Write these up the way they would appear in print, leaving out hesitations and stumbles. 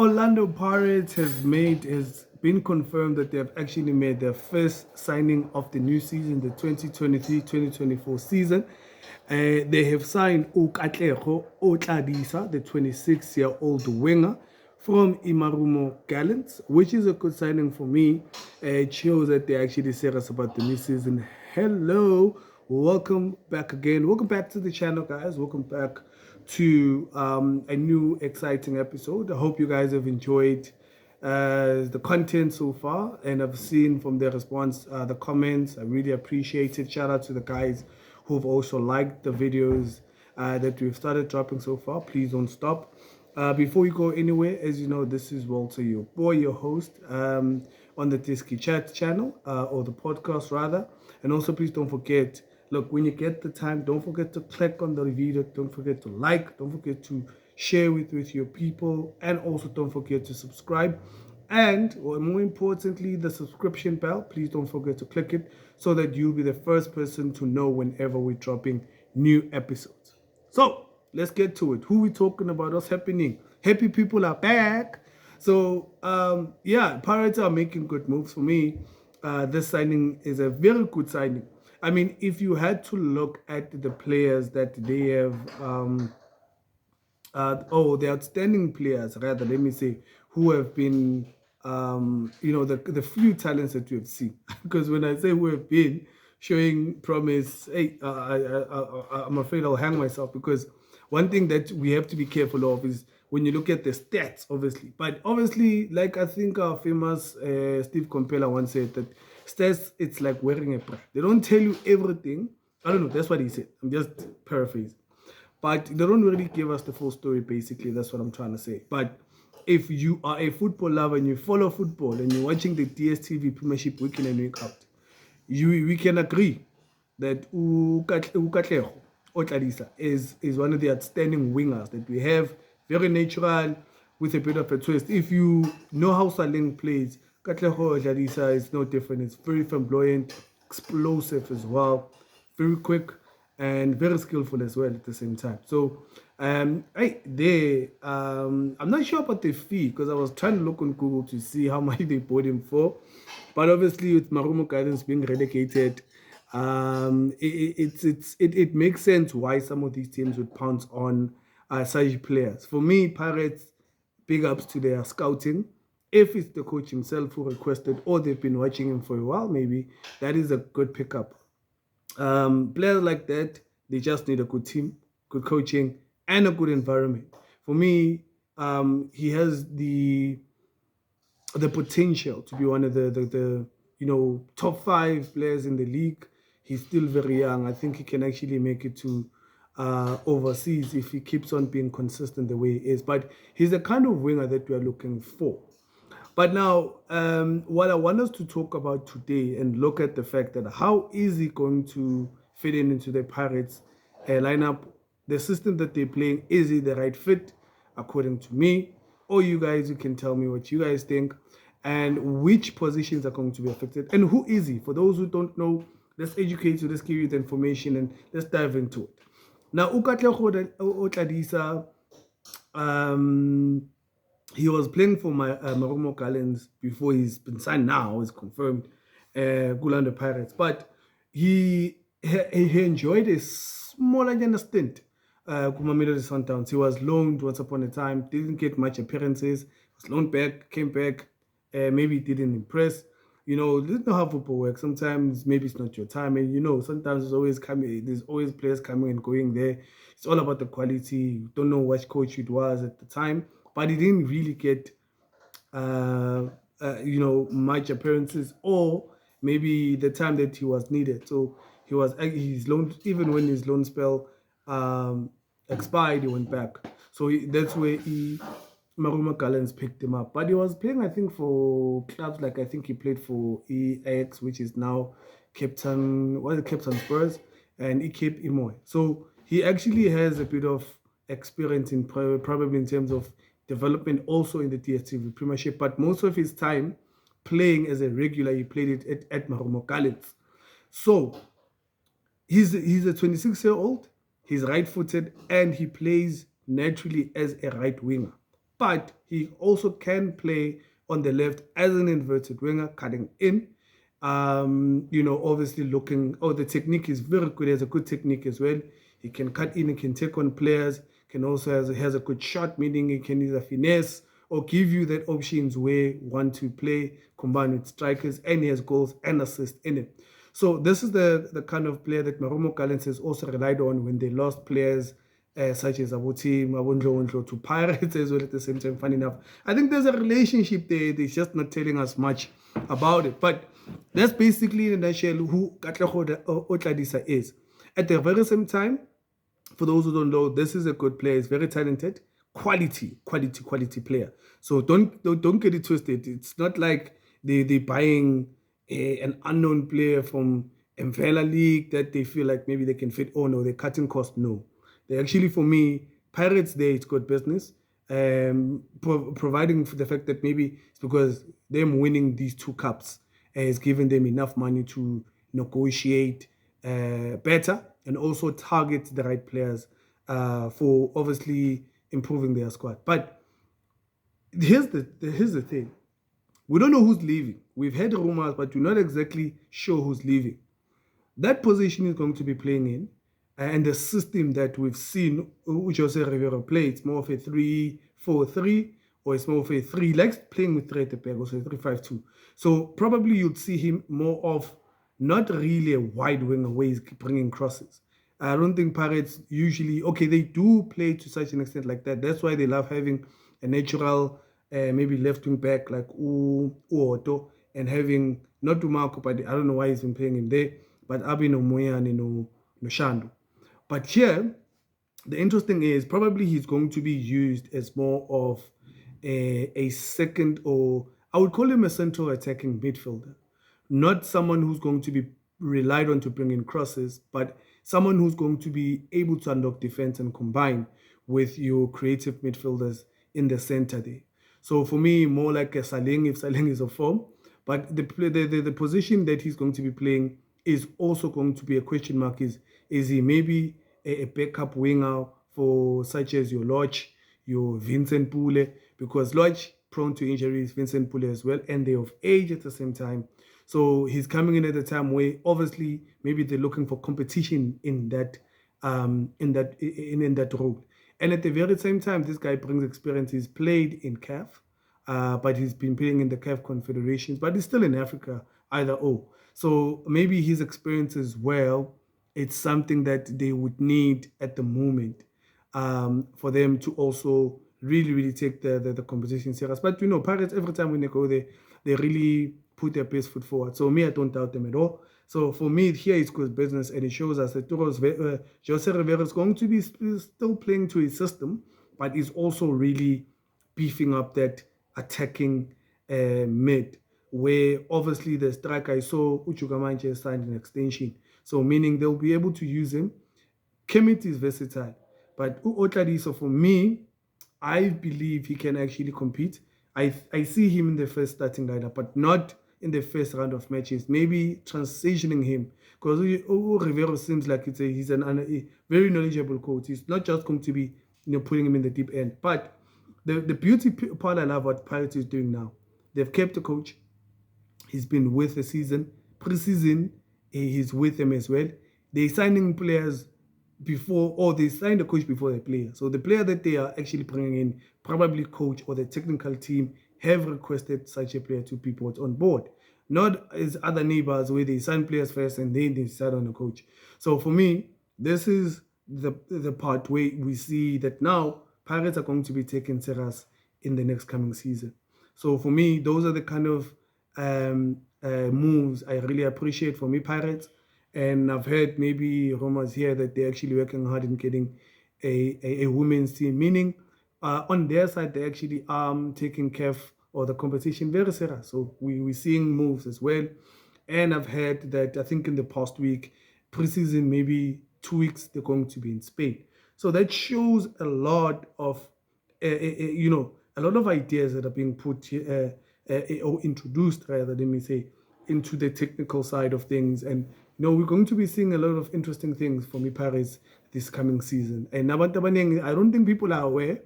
Orlando Pirates has been confirmed that they have actually made their first signing of the new season, the 2023-2024 season. They have signed Katlego Otladisa, the 26-year-old winger from Imarumo Gallants, which is a good signing for me. It shows that they're actually serious about the new season. Hello, welcome back again. Welcome back to the channel, guys. Welcome back to a new exciting episode. I hope you guys have enjoyed the content so far, and I've seen from their response, the comments. I really appreciate it. Shout out to the guys who've also liked the videos that we've started dropping so far. Please don't stop. Before we go anywhere, as you know, this is Walter, your boy, your host, on the Disky Chat channel, or the podcast rather. And also, please don't forget, look, when you get the time, don't forget to click on the video. Don't forget to like. Don't forget to share with your people. And also don't forget to subscribe. And more importantly, the subscription bell. Please don't forget to click it so that you'll be the first person to know whenever we're dropping new episodes. So let's get to it. Who we talking about? What's happening? Happy people are back. So yeah, Pirates are making good moves for me. This signing is a very good signing. I mean, if you had to look at the players that they have, the outstanding players, rather, let me say, who have been, the few talents that we have seen. Because when I say who have been showing promise, hey, I'm afraid I'll hang myself, because one thing that we have to be careful of is when you look at the stats, obviously. But obviously, like I think our famous Steve Compella once said, that stats, it's like wearing a bra. They don't tell you everything. I don't know, that's what he said. I'm just paraphrasing. But they don't really give us the full story, basically. That's what I'm trying to say. But if you are a football lover and you follow football and you're watching the DSTV Premiership week in and week out, we can agree that Katlego Otladisa is one of the outstanding wingers that we have. Very natural, with a bit of a twist. If you know how Saling plays, Katlego Otladisa is no different. It's very flamboyant, explosive as well, very quick, and very skillful as well at the same time. So I'm not sure about the fee, because I was trying to look on Google to see how much they bought him for. But obviously, with Marumo Gardens being relegated, it makes sense why some of these teams would pounce on such players. For me, Pirates, big ups to their scouting. If it's the coach himself who requested, or they've been watching him for a while, maybe that is a good pickup. Players like that, they just need a good team, good coaching, and a good environment. For me, he has the potential to be one of the top 5 players in the league. He's still very young. I think he can actually make it to overseas if he keeps on being consistent the way he is. But he's the kind of winger that we are looking for. But now, what I want us to talk about today and look at the fact that how is he going to fit into the Pirates lineup? The system that they're playing, is he the right fit, according to me? Or you guys, you can tell me what you guys think, and which positions are going to be affected, and who is he? For those who don't know, let's educate you, let's give you the information, and let's dive into it. Now, Katlego Otladisa, he was playing for my Marumo Gallants before he's been signed now, is confirmed, Orlando Pirates. But he enjoyed a smaller stint Mamelodi Sundowns. He was loaned once upon a time, didn't get much appearances, was loaned back, came back, maybe didn't impress. You know, there's know how football works. Sometimes maybe it's not your time, and sometimes there's always players coming and going there. It's all about the quality. You don't know which coach it was at the time, but he didn't really get much appearances, or maybe the time that he was needed. So he's loaned, even when his loan spell expired, he went back. So that's where Marumo Gallants picked him up. But he was playing, I think, for clubs like, I think he played for EX, which is now Captain Spurs, and Cape Imoy. So he actually has a bit of experience in probably in terms of development, also in the DSTV Premiership. But most of his time playing as a regular, he played it at Marumo Gallants. So he's a 26-year-old. He's right-footed, and he plays naturally as a right winger. but he also can play on the left as an inverted winger, cutting in. Obviously looking, the technique is very good. He has a good technique as well. He can cut in, he can take on players, can also has a good shot, meaning he can either finesse or give you that options where you want to play, combined with strikers, and he has goals and assists in it. So this is the kind of player that Marumo Gallants has also relied on when they lost players such as Abuti, Mabundlo to Pirates as well at the same time. Funny enough, I think there's a relationship there. They're just not telling us much about it. But that's basically in a nutshell who Katlego Otladisa is. At the very same time, for those who don't know, this is a good player. He's very talented, quality player. So don't get it twisted. It's not like they're buying an unknown player from Mvela League that they feel like maybe they can fit on or they're cutting cost. No, they actually, for me, Pirates there, it's good business. Providing for the fact that maybe it's because them winning these 2 cups has given them enough money to negotiate better and also target the right players for obviously improving their squad. But here's the thing. We don't know who's leaving. We've heard rumors, but we're not exactly sure who's leaving. That position is going to be playing in, and the system that we've seen Jose Rivera play, it's more of a 3-4-3, or it's more of a 3, like playing with 3 at the back, or so 3-5-2. So probably you'd see him more of not really a wide winger where he's bringing crosses. I don't think Pirates usually, they do play to such an extent like that. That's why they love having a natural, maybe left wing back like Uoto, and having not Dumarco, but I don't know why he's been playing him there, but Abino Moyane no Shando. But here, the interesting is probably he's going to be used as more of a second, or I would call him a central attacking midfielder. Not someone who's going to be relied on to bring in crosses, but someone who's going to be able to unlock defense and combine with your creative midfielders in the center there. So for me, more like a Saling, if Saling is a form. But the position that he's going to be playing is also going to be a question mark. Is he maybe a backup winger for such as your Lodge, your Vincent Pule? Because Lodge prone to injuries, Vincent Pule as well, and they're of age at the same time. So he's coming in at a time where obviously maybe they're looking for competition in that role. And at the very same time, this guy brings experience. He's played in CAF, but he's been playing in the CAF Confederations, but he's still in Africa, either or. So maybe his experience as well, it's something that they would need at the moment for them to also really take the competition serious. But Pirates, every time when they go there, they really put their best foot forward. So me, I don't doubt them at all. So for me, here it's good business, and it shows us that Jose Rivera is going to be still playing to his system, but is also really beefing up that attacking mid, where obviously the striker, I saw Uchukamanje signed an extension. So meaning they'll be able to use him. Kemet is versatile, but Otladisa, for me, I believe he can actually compete. I see him in the first starting lineup, but not in the first round of matches. Maybe transitioning him, because Rivero seems like he's a very knowledgeable coach. He's not just going to be putting him in the deep end. But the beauty part I love what Pirates is doing now, they've kept the coach. He's been with the season, preseason. He's with them as well. They're signing players before, or they signed the coach before the player. So the player that they are actually bringing in, probably coach or the technical team, have requested such a player to be brought on board. Not as other neighbors where they sign players first and then they decide on the coach. So for me, this is the part where we see that now Pirates are going to be taken serious in the next coming season. So for me, those are the kind of moves I really appreciate for me, Pirates. And I've heard maybe rumors here that they're actually working hard in getting a women's team, meaning on their side, they actually are taking CAF or the competition very serious. So we're seeing moves as well. And I've heard that I think in the past week, preseason, maybe 2 weeks, they're going to be in Spain. So that shows a lot of, a lot of ideas that are being put or introduced, rather, let me say, into the technical side of things. And we're going to be seeing a lot of interesting things for me, Paris, this coming season. And I don't think people are aware,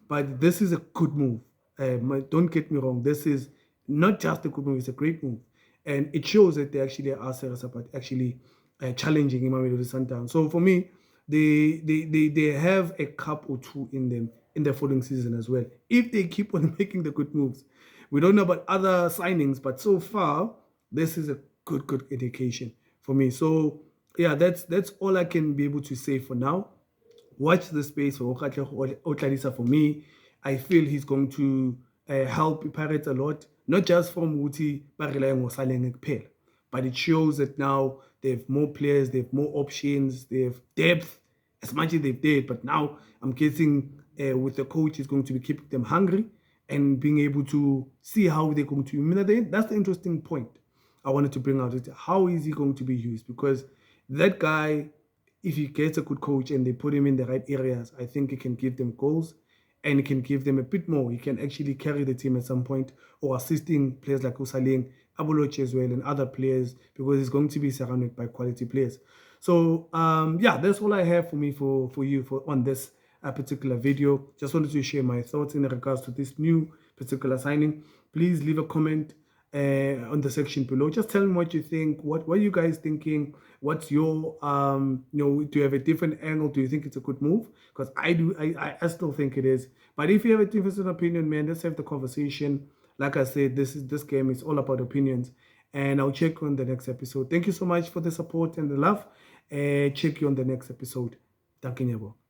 But this is a good move. Don't get me wrong. This is not just a good move; it's a great move, and it shows that they actually are serious about actually challenging Mamelodi Sundowns. So for me, they have a cup or two in them in the following season as well. If they keep on making the good moves, we don't know about other signings, but so far this is a good indication for me. So yeah, that's all I can be able to say for now. Watch the space for Katlego Otladisa for me. I feel he's going to help Pirates a lot, not just from Wuti Barilayang or Saleng Ekpel, but it shows that now they have more players, they have more options, they have depth as much as they've did. But now I'm guessing with the coach is going to be keeping them hungry and being able to see how they're going to. I mean, that's the interesting point I wanted to bring out. Is how is he going to be used? Because that guy, if he gets a good coach and they put him in the right areas, I think he can give them goals and he can give them a bit more. He can actually carry the team at some point or assisting players like Usaling, Abolochi as well, and other players because he's going to be surrounded by quality players. So yeah, that's all I have for me for you on this particular video. Just wanted to share my thoughts in regards to this new particular signing. Please leave a comment on the section below. Just tell me what you think. What are you guys thinking? What's your do you have a different angle? Do you think it's a good move? Because I do. I still think it is. But if you have a different opinion, man, let's have the conversation. Like I said, this game is all about opinions. And I'll check you on the next episode. Thank you so much for the support and the love. Check you on the next episode. Thank you.